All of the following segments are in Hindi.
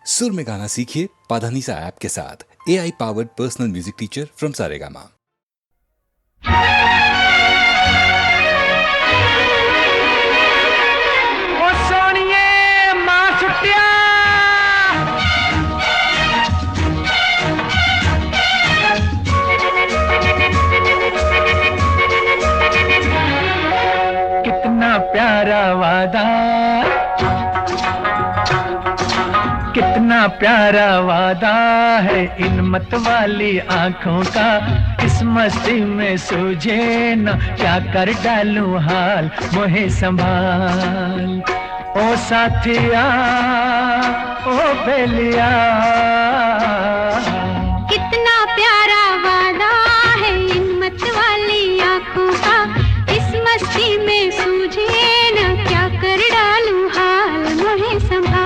सुर में गाना सीखिए पाधानीसा ऐप के साथ। AI powered personal music teacher from Saregama. कितना प्यारा वादा, कितना प्यारा वादा है इन मत वाली आंखों का। इस मस्ती में सूझे न क्या कर डालूं हाल, मोहे संभाल ओ साथिया ओ बेलिया। कितना प्यारा वादा है इन मत वाली आंखों का। इस मस्ती में सूझे न क्या कर डालूं हाल, मोहे संभाल।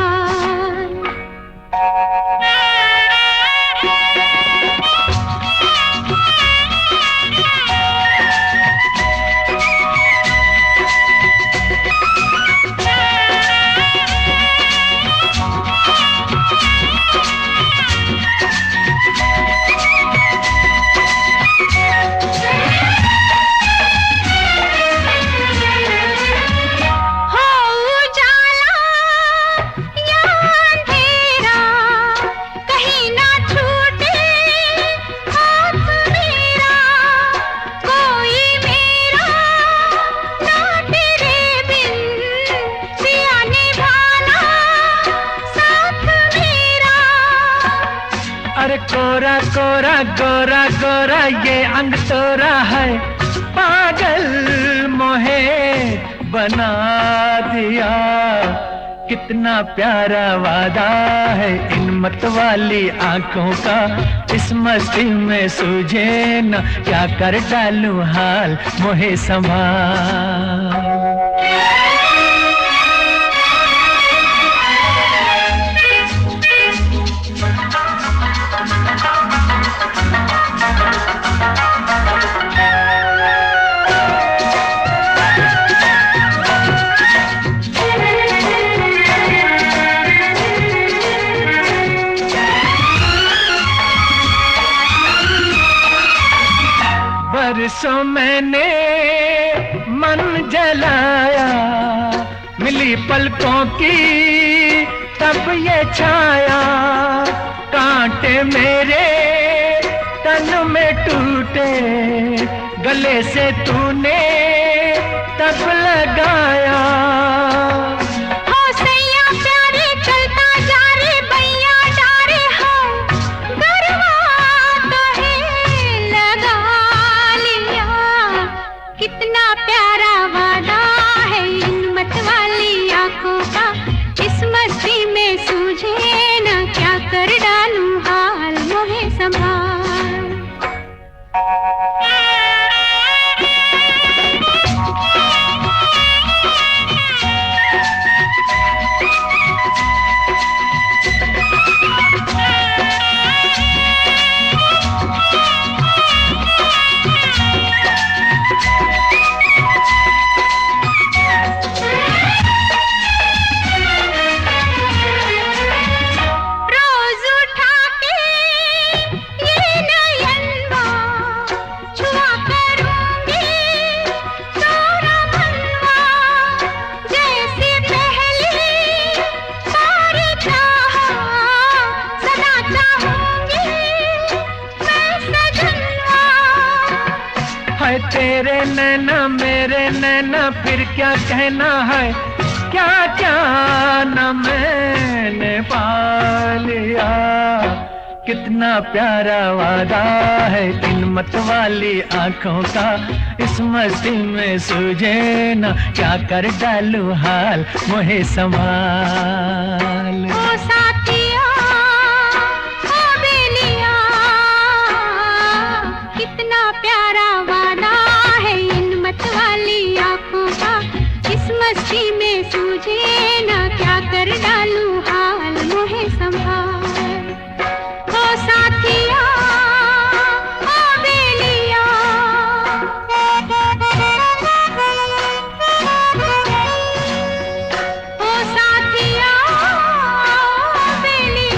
कोरा कोरा गोरा गोरा ये अंग तोरा है, पागल मोहे बना दिया। कितना प्यारा वादा है इन मत वाली आंखों का। इस मस्ती में सूझे न क्या कर डालूं हाल, मोहे संभाल। बरसों मैंने मन जलाया, मिली पलकों की तब ये छाया। कांटे मेरे तन में टूटे, गले से तूने तब लगाया। कितना प्यारा वादा है इन मत वाली आंखों का। इस मस्ती में सूझे न क्या कर डालूं हाल, मोहे संभाल। तेरे नैना मेरे नैना फिर क्या कहना है, क्या क्या न मैंने पा लिया। कितना प्यारा वादा है इन मत वाली आंखों का। इस मस्ती में सूझे न क्या कर डालूं हाल, मोहे संभाल। ओ साथिया ओ बेलिया, कितना प्यारा वादा है इन मत वाली आंखों का। इस मस्ती में सूझे न क्या कर डालूं हाल, मोहे संभाल। ओ साथिया ओ बेलिया, ओ साथिया ओ बेलिया।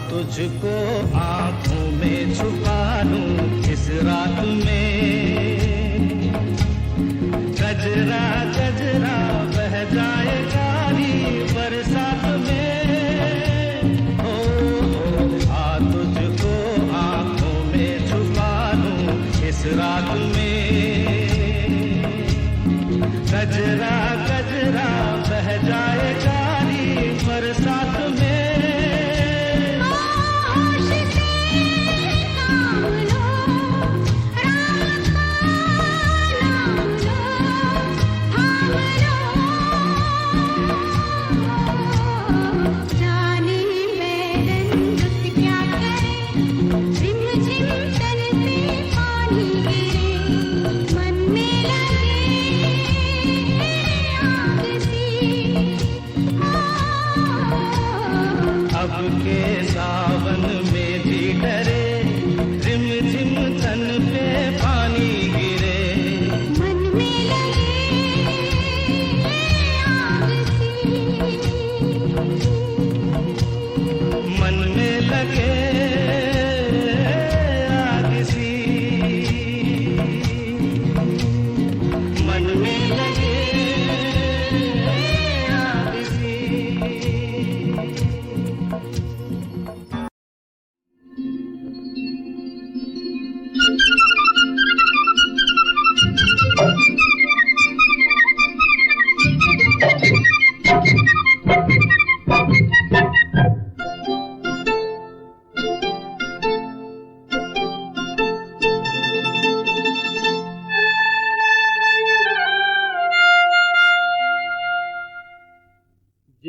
तुझको आंखों में छुपा लूं इस रात में, गजरा गजरा बह जाए कारी बरसात में। आ तुझको आंखों में छुपा लूं इस रात में, गजरा गजरा बह जाए कारी बरसात में।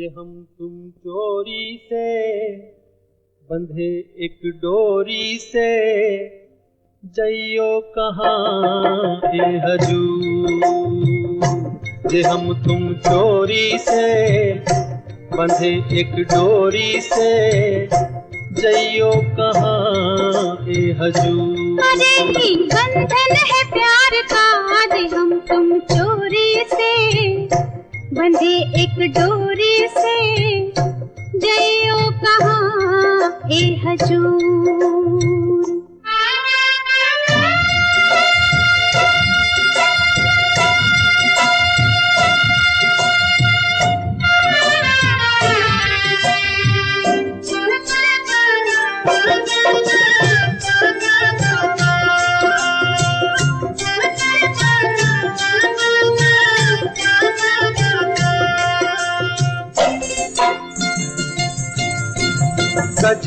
हम तुम चोरी से बंधे एक डोरी से, जइयो कहाँ ए हजूर। जे हम तुम चोरी से बंधे एक डोरी से, जइयो कहाँ ए हजूर। अरे ही बंधन है प्यार का, जे हम तुम चोरी से बंधे एक डोरी से, जइयो कहाँ ए हजूर।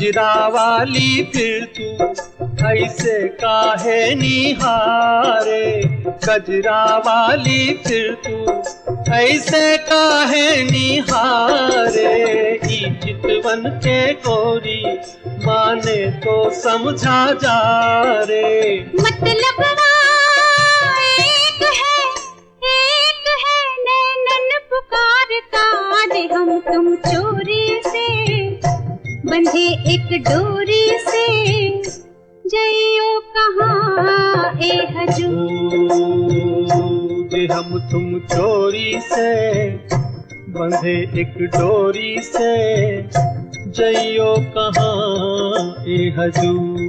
कजरा वाली फिर तू ऐसे काहे निहारे, कजरा वाली फिर तू ऐसे काहे निहारे। ई चितवन के गोरी माने तो समझा जा रे, मतलब एक है नैनन पुकारता, जे हम तुम चोरी से बंधे एक डोरी से, जइयो कहाँ ए हजूर। जे हम तुम चोरी से बंधे एक डोरी से, जइयो कहाँ ए हजूर।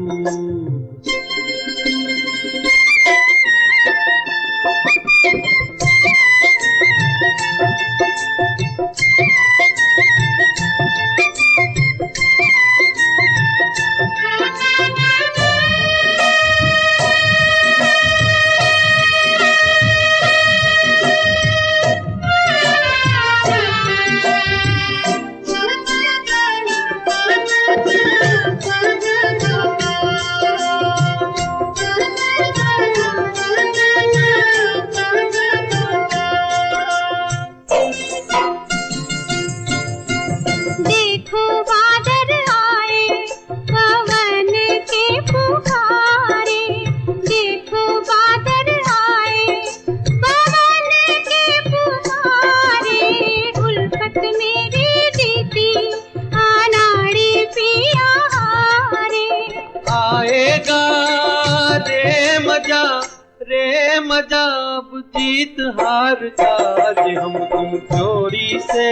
रे मजाब जीत हार का, जे हम तुम चोरी से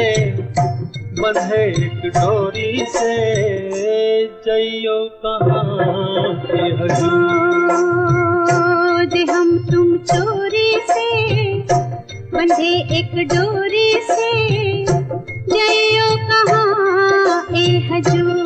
बंधे एक डोरी से, जइयो कहाँ के हजूर। जे हम तुम चोरी से बंधे एक डोरी से, जइयो कहाँ ए हजूर।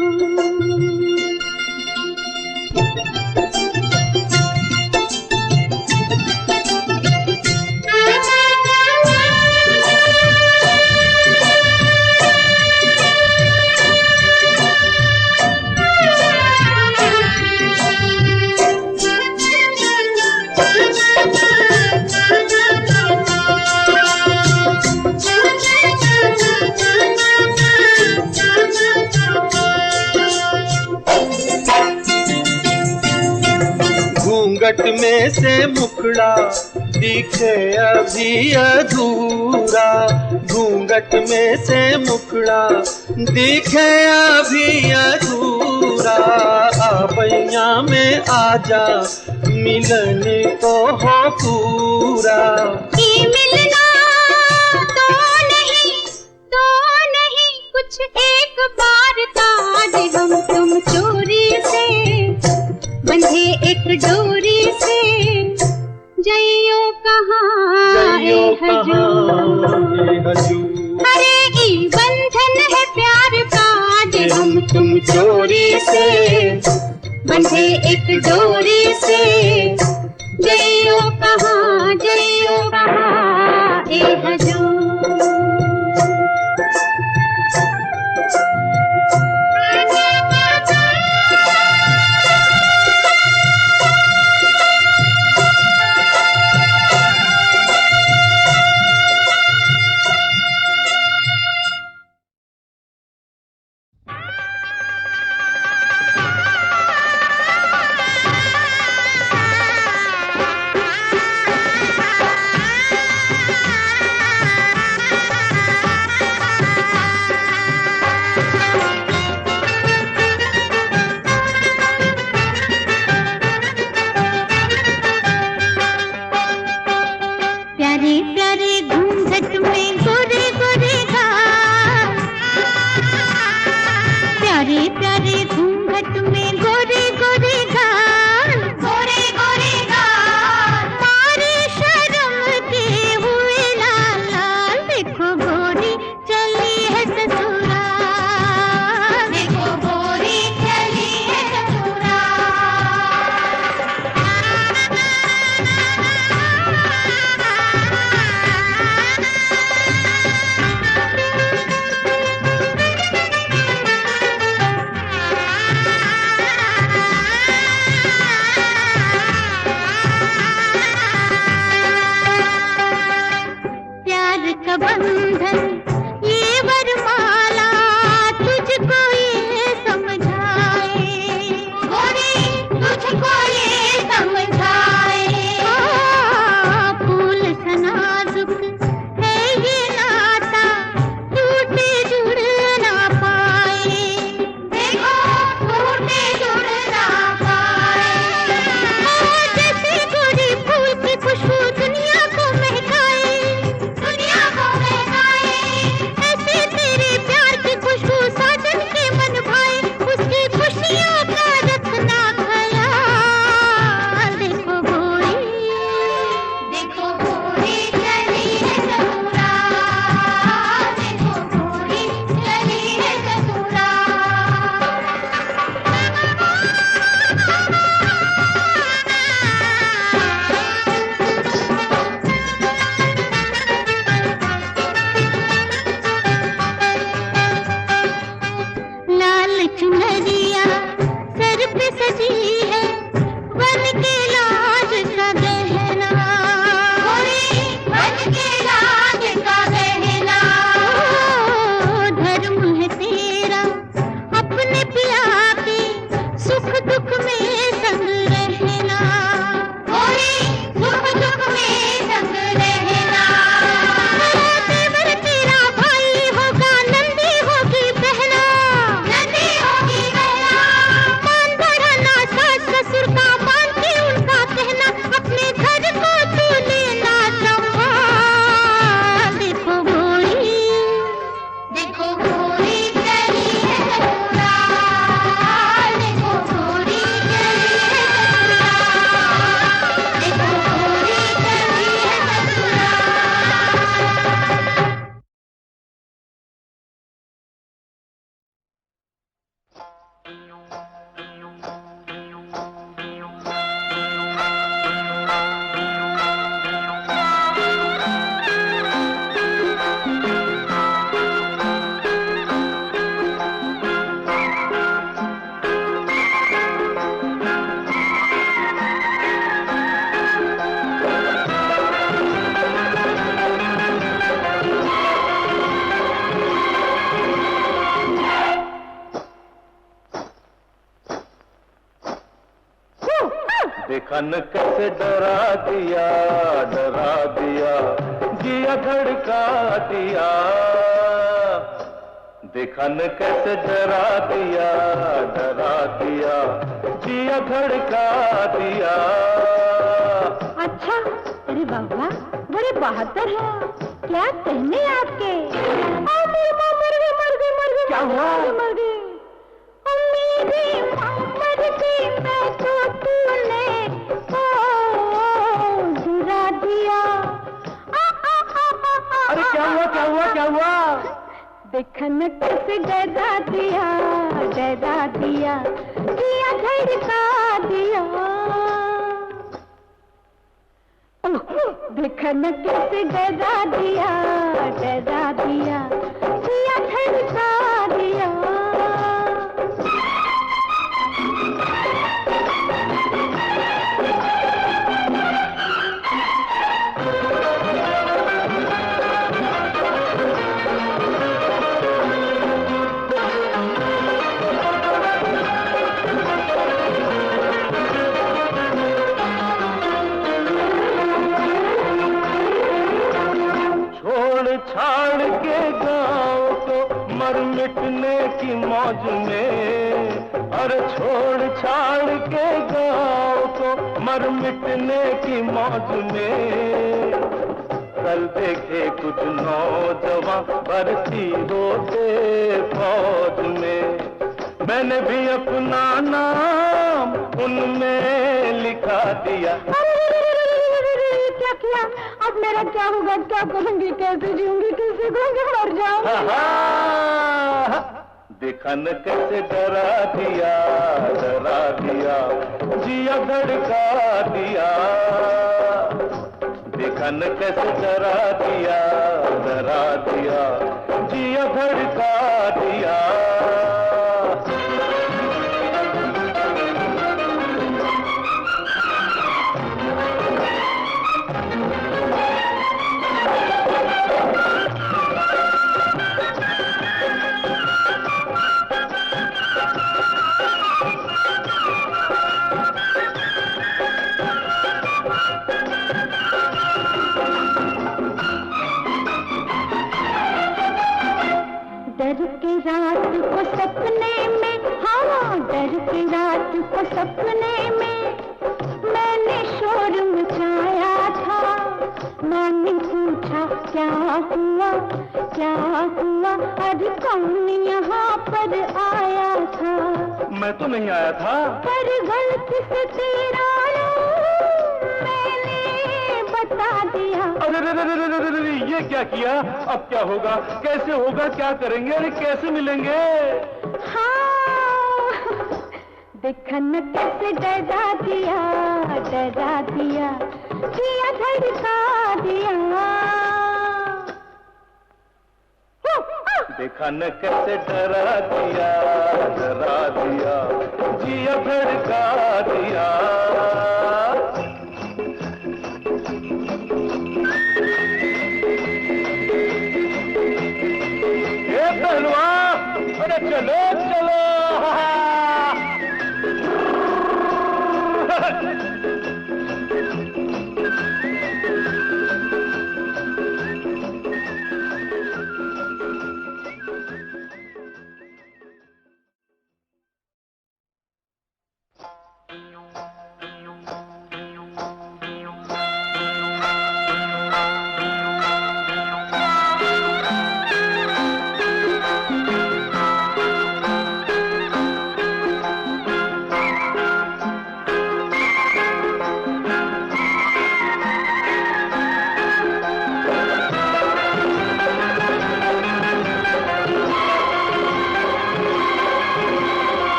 घूंघट में से मुखड़ा दिखे अभी अधूरा, घूंघट में से मुखड़ा दिखे अभी अधूरा। आबैया में आजा मिलने को हो पूरा, मिलना तो नहीं कुछ एक बार का, जे हम तुम चोरी से बंधे एक डोरी से, जइयो कहाँ ए हजूर। अरे ई बंधन है प्यार का, जे हम तुम चोरी से बंधे एक डोरी से, जइयो कहाँ ए हजूर। देखा न कैसे डरा दिया जिया धड़का दिया। देखा न कैसे डरा दिया जिया धड़का दिया। अच्छा, अरे बाबा बड़े बहादुर हैं, क्या कहने आपके। मर गई, क्या हुआ? मर गई मेरी मर गई, मैं तो तूने गिरा दिया। अरे क्या हुआ? देखन कैसे डरा दिया जिया धड़का दिया। देखन कैसे डरा दिया जिया धड़का दिया। छाड़ के गाँव को मर मिटने की मौज में, अरे छोड़ छाड़ के गाँव को मर मिटने की मौज में। कल देखे कुछ नौजवान भर्ती होते फौज में, मैंने भी अपना नाम उनमें लिखा दिया। क्या किया? अब मेरा क्या होगा, क्या करूंगी, कैसे जीऊंगी, कैसे कहूंगी, मर जाऊंगी। देखा न कैसे डरा दिया जिया धड़का दिया। देखा न कैसे डरा दिया जिया धड़का दिया। डर के रात को सपने में, हाँ डर के रात को सपने में मैंने शोर मचाया था। मैंने पूछा क्या हुआ, अरे कौन यहाँ पर आया था। मैं तो नहीं आया था, पर गलती से तेरा मैंने बता दिया। अरे ये क्या किया? अब क्या होगा, कैसे होगा, क्या करेंगे, अरे कैसे मिलेंगे? हाँ देखन कैसे डरा दिया जिया धड़का दिया। देखा न कैसे डरा दिया जिया धड़का दिया। ये पहलवान, अरे चलो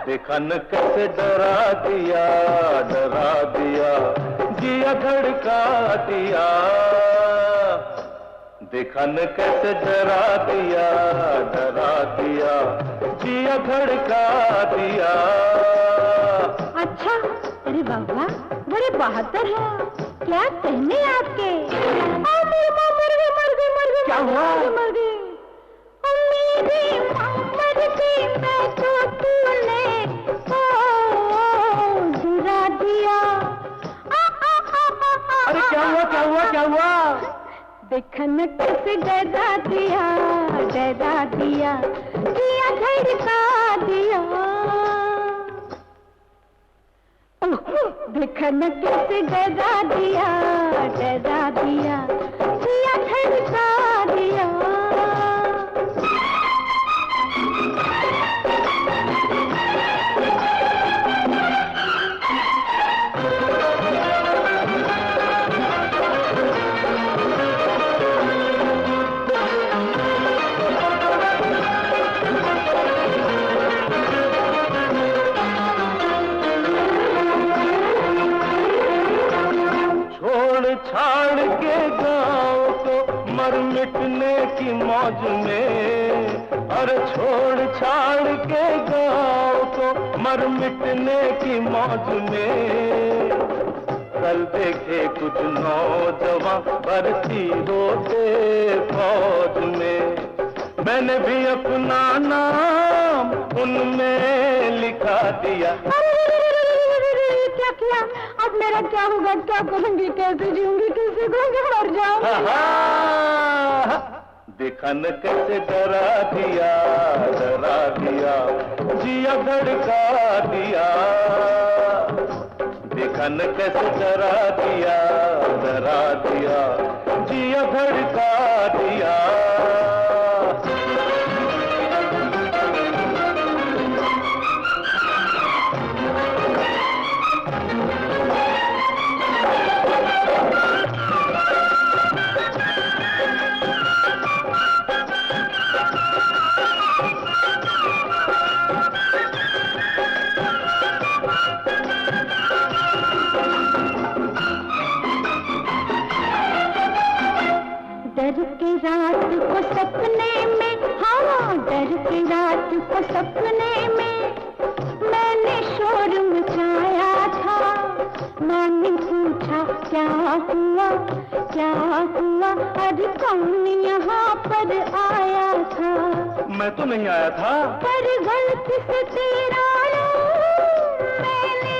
देखा न कैसे डरा दिया जिया धड़का दिया। देखा न कैसे डरा दिया जिया धड़का दिया। अच्छा, अरे बाबा बड़े बहादुर हैं, क्या कहने आपके। मर गई, क्या हुआ? मर गई मेरी मर देखन कैसे डरा दिया दिया धड़का दिया। देखन कैसे डरा दिया धड़का दिया। छाड़ के गाँव को मर मिटने की मौज में, अरे छोड़ छाड़ के गाँव को मर मिटने की मौज में। कल देखे कुछ नौजवान भर्ती होते फौज में, मैंने भी अपना नाम उनमें लिखा दिया। क्या किया अब मेरा क्या होगा, क्या करूंगी, कैसे जीऊंगी, कैसे कहूंगी, मर जाऊंगी। देखा न कैसे डरा दिया जिया धड़का दिया। देखा न कैसे डरा दिया जिया धड़का दिया। डर के रात को सपने में, हाँ डर के रात को सपने में मैंने शोर मचाया था। माँ ने पूछा क्या हुआ, अरे कौन यहाँ पर आया था। मैं तो नहीं आया था, पर गलती से तेरा मैंने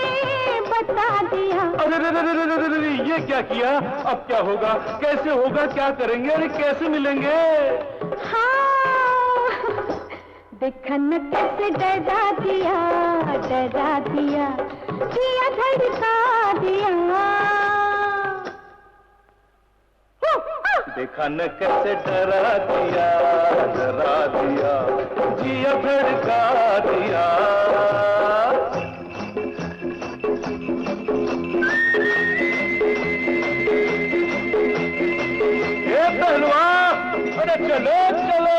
बता दिया। अरे ये क्या किया, अब क्या होगा, कैसे होगा, क्या करेंगे, अरे कैसे मिलेंगे। हाँ देखन कैसे डरा दिया जिया धड़का दिया। देखा न कैसे डरा दिया जिया धड़का दिया। ये पहलवान, अरे चलो चलो।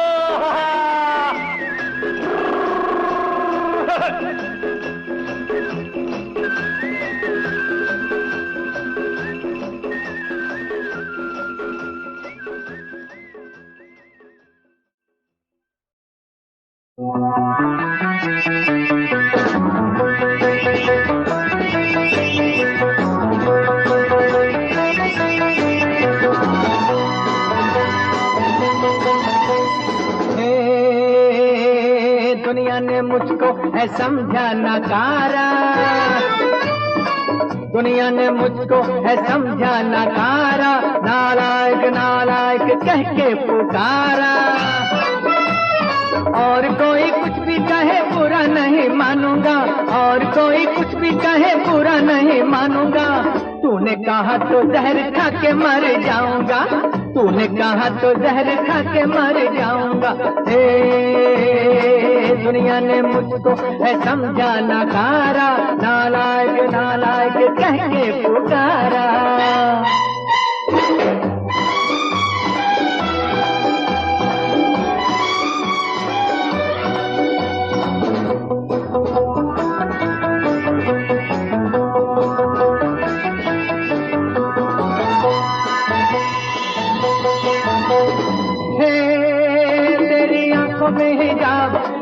दुनिया ने मुझको है समझा नकारा, दुनिया ने मुझको है समझा नकारा। नालायक नालायक कह के पुकारा, और कोई कुछ भी कहे बुरा नहीं मानूंगा, और कोई कुछ भी कहे बुरा नहीं मानूंगा। तूने कहा तो जहर खा के मर जाऊंगा, तूने कहा तो जहर खा के मर जाऊंगा। दुनिया ने मुझको है समझा नकारा, नालायक नालायक कह के पुकारा।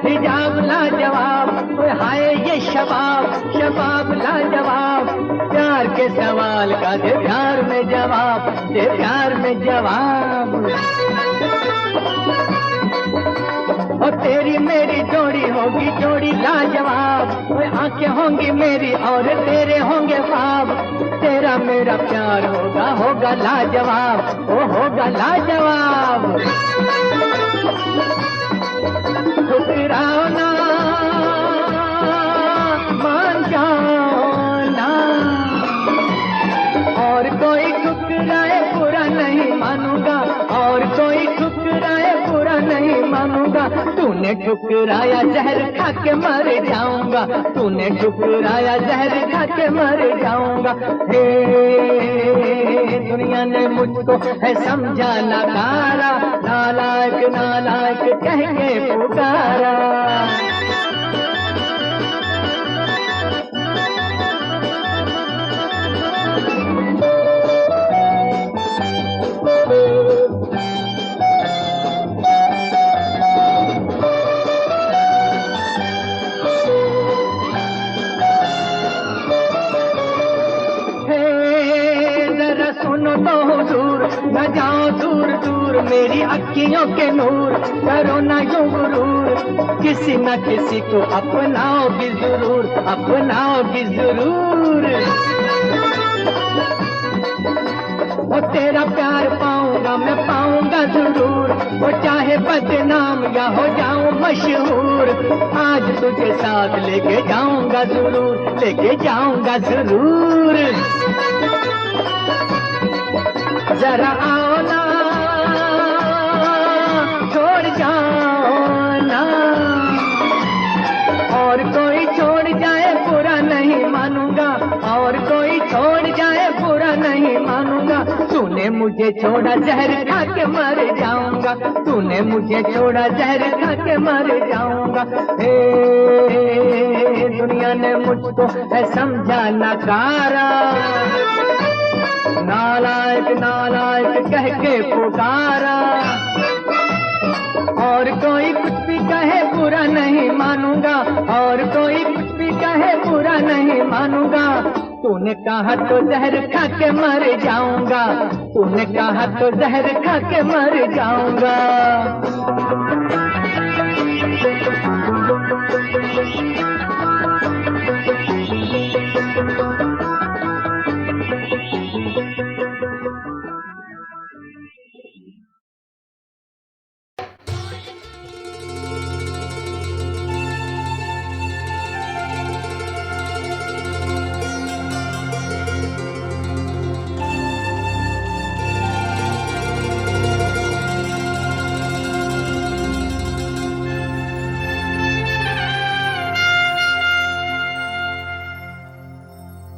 हिजाब लाजवाब, हाय ये शबाब शबाब लाजवाब। प्यार के सवाल का दे प्यार में जवाब, दे प्यार में जवाब। और तेरी मेरी जोड़ी होगी जोड़ी लाजवाब। ओए आंखें होंगी मेरी और तेरे होंगे ख्वाब। तेरा मेरा प्यार होगा होगा लाजवाब, ओ होगा लाजवाब। ठुकराओ ना मान जाओ ना, और कोई ठुकराए बुरा नहीं मानूंगा, और कोई ठुकराए बुरा नहीं मानूंगा। तूने ठुकराया जहर खा के मर जाऊंगा, तूने ठुकराया जहर खा के मर जाऊंगा। हे दुनिया ने मुझको है समझा नकारा, नालायक नालायक कह के पुकारा। सुनो तो हुजूर, न जाओ दूर दूर मेरी अखियों के नूर। करो ना यूं गुरूर, किसी न किसी को अपनाओगी जरूर, अपनाओगी जरूर। वो तेरा प्यार पाऊंगा मैं पाऊंगा जरूर, वो चाहे बदनाम या हो जाऊं मशहूर। आज तुझे साथ लेके जाऊंगा जरूर, लेके जाऊंगा जरूर। जरा आओ ना छोड़ जाओ ना, और कोई छोड़ जाए बुरा नहीं मानूंगा, और कोई छोड़ जाए बुरा नहीं मानूंगा। तूने मुझे छोड़ा जहर खा के मर जाऊंगा, तूने मुझे छोड़ा जहर खा के मर जाऊंगा। हे दुनिया ने मुझको है समझा नकारा, नालायक नालायक कह के पुकारा। और कोई कुछ भी कहे बुरा नहीं मानूंगा, और कोई कुछ भी कहे बुरा नहीं मानूंगा। तूने कहा तो जहर खा के मर जाऊंगा, तूने कहा तो जहर खा के मर जाऊंगा।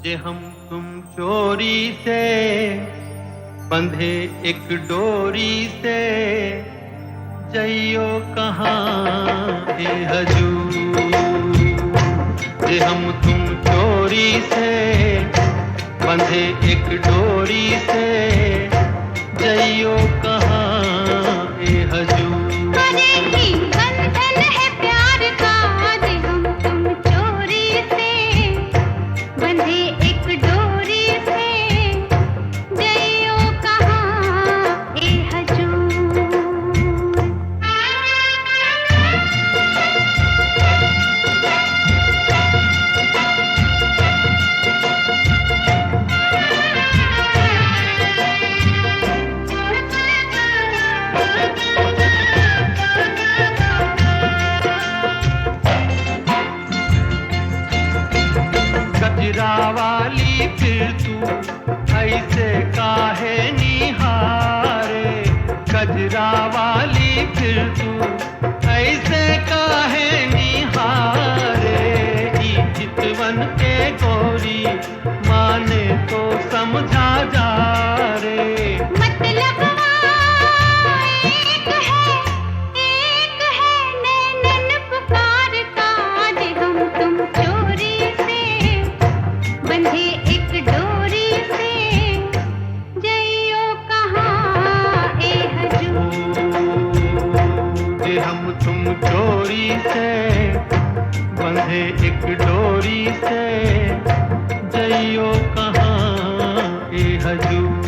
जे हम तुम चोरी से बंधे एक डोरी से, जइयो कहाँ ए हजूर। जे हम तुम चोरी से बंधे एक डोरी से, जइयो कहाँ ए हजूर। वाली फिर तू ऐसे काहे निहारे, गजरा वाली फिर तू ऐसे काहे निहारे। चितवन के गोरी माने तो समझा जा रे, मतलब एक है नैनन पुकार का। आज हम तुम चोरी से बंधे एक डोरी से, जइयो कहाँ ए हजूर। जे हम तुम चोरी से बंधे एक डोरी से, जइयो कहाँ ए हजूर।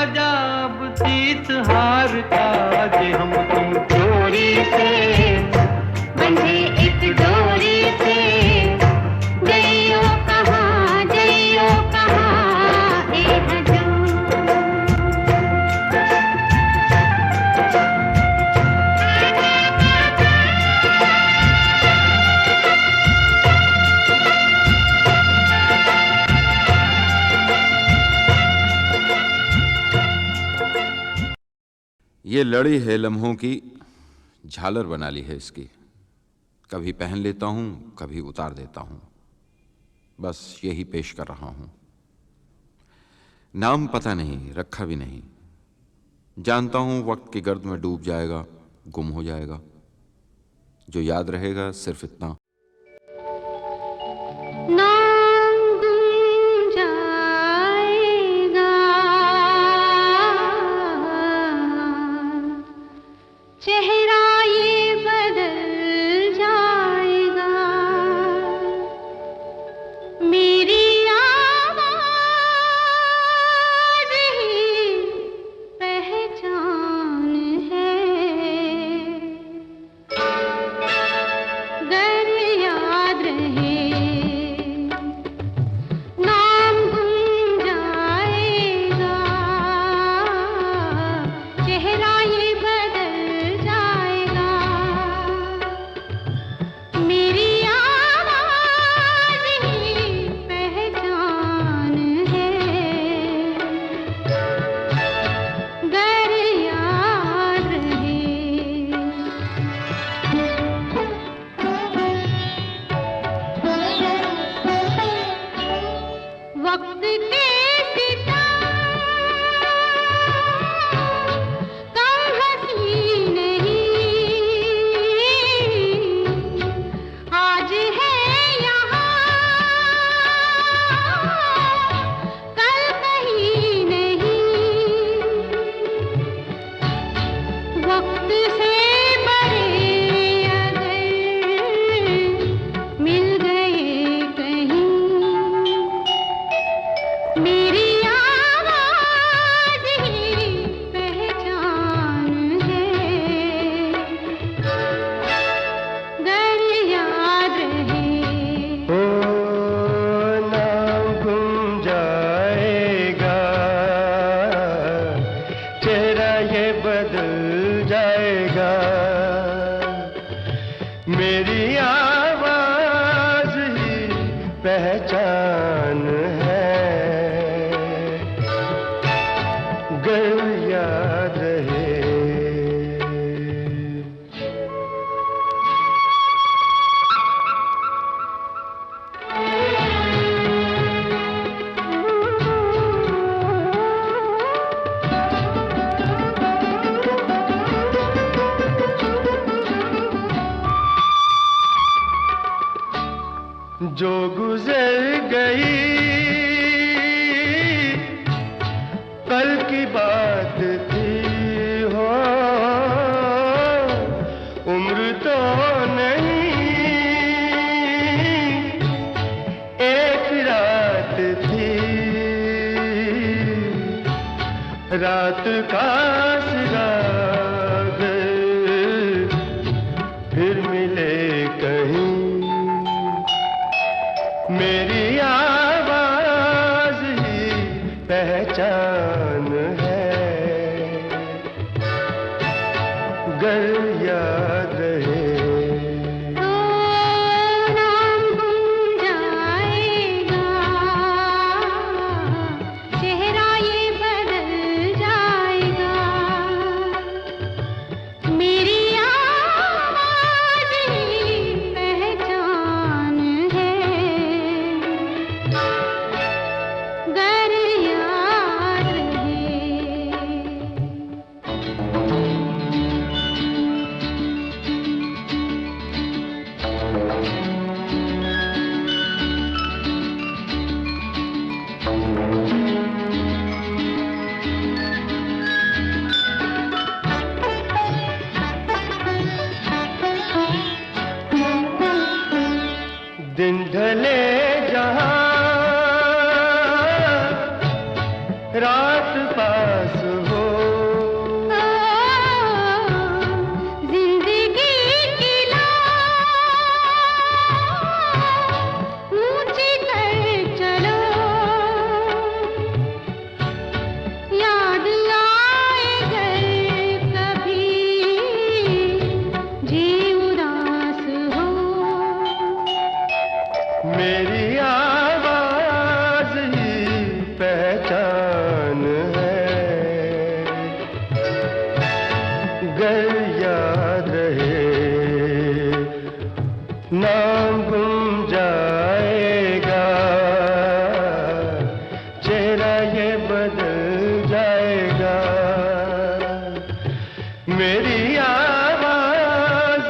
राजा अब तीत हार का, जे हम तुम चोरी से बंधे एक डोरी से, जइयो कहाँ ए हजूर। ये लड़ी है लम्हों की, झालर बना ली है इसकी। कभी पहन लेता हूं, कभी उतार देता हूं, बस यही पेश कर रहा हूं। नाम पता नहीं, रखा भी नहीं, जानता हूं वक्त की गर्द में डूब जाएगा, गुम हो जाएगा। जो याद रहेगा सिर्फ इतना, नाम गुम जाएगा, चेहरा ये बदल जाएगा, मेरी आवाज़ ही पहचान है। गर याद रहे, नाम गुम जाएगा, चेहरा ये बदल जाएगा, मेरी आवाज़ ही पहचान है। गर याद रहे, वक्त के सितम कम हंसी नहीं, आज है यहाँ कल कहीं नहीं। वक्त से बड़े अगर मिल गए कहीं, मेरी आवाज़ ही पहचान है। गर याद रहे, ओ नाम गुम जाएगा, चेहरा ये बदल जाएगा, मेरी आवाज ही पहचान है। गर याद रहे, जो गुजर गई कल की बात थी, हो उम्र तो नहीं एक रात थी, रात का सिराग फिर मिले कहीं, मेरी आवाज ही पहचान है। गर याद रहे, ओ नाम गुम जाएगा, चेहरा ये बदल जाएगा, नाम गुम जाएगा, चेहरा ये बदल जाएगा, मेरी आवाज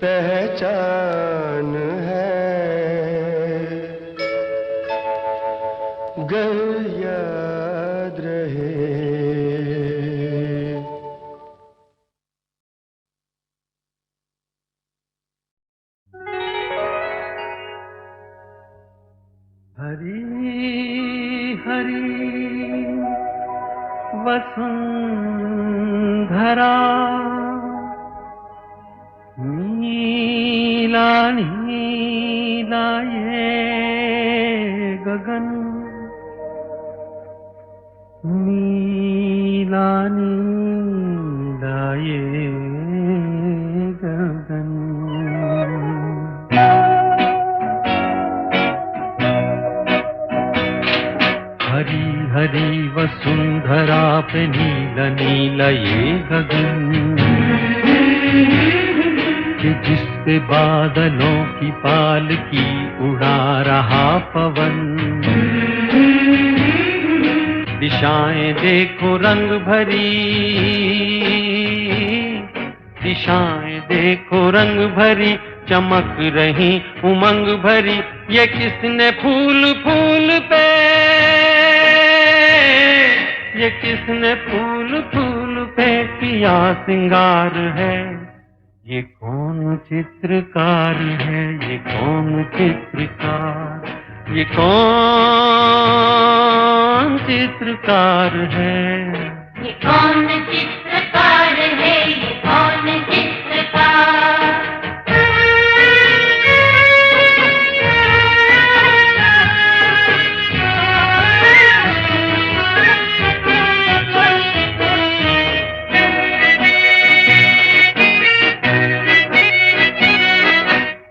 पहचान है, गर याद रहे। हरी हरी वसुंधरा, नीला नीला ये गगन, नीला नीला ये गगन। हरी हरी वसुंधरा पे नीला नीला ये गगन, कि जिस पे बादलों की पालकी उड़ा रहा पवन। दिशाएं देखो रंग भरी, दिशाएं देखो रंग भरी, चमक रही उमंग भरी। ये किसने फूल फूल पे, ये किसने फूल फूल पे किया सिंगार है। ये कौन चित्रकार है, ये कौन चित्रकार, ये कौन चित्रकार है। ये कौन चित्रकार है, ये कौन चित्रकार।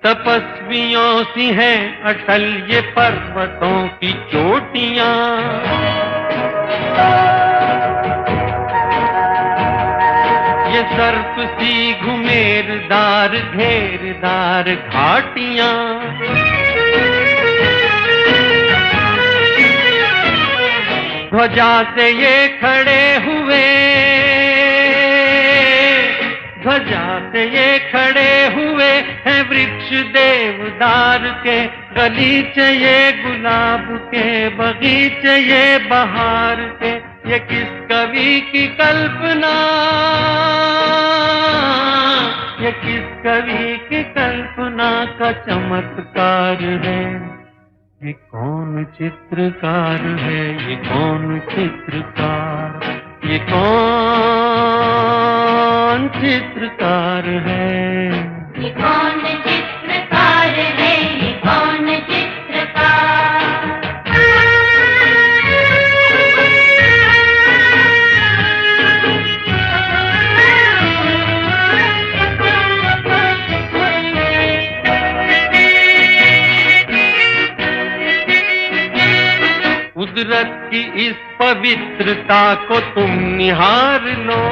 तपस्वियों सी हैं अटल ये पर्वतों की चोटियां, ये सर्प सी घुमेरदार घेरदार घाटियां। ध्वजा से ये खड़े हुए, ध्वजा से ये खड़े हुए हैं वृक्ष देवदार के। गलीचे ये गुलाब के, बगीचे ये बहार के। ये किस कवि की कल्पना, ये किस कवि की कल्पना का चमत्कार है। ये कौन चित्रकार है, ये कौन चित्रकार, ये कौन चित्रकार है। ये कौन चित्रकार है, ये कौन चित्रकार। कुदरत की इस पवित्रता को तुम निहार लो,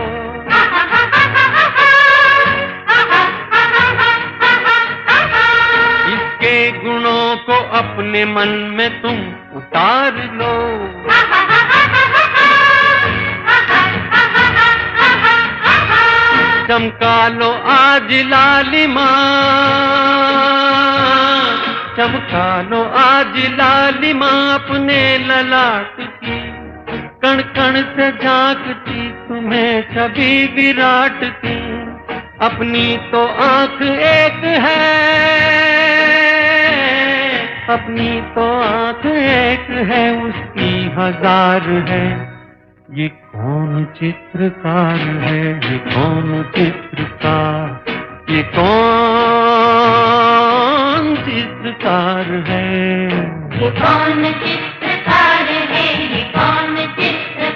इसके गुणों को अपने मन में तुम उतार लो। चमका लो आज लालिमा, चमका लो आज लालिमा अपने ललाट की। कण कण से झांकती तुम्हें छवि विराट की। अपनी तो आंख एक है, अपनी तो आंख एक है, उसकी हजार है। ये कौन चित्रकार है, ये कौन चित्रकार, ये कौन चित्रकार है। ये कौन चित्रकार है, ये कौन चित्रकार।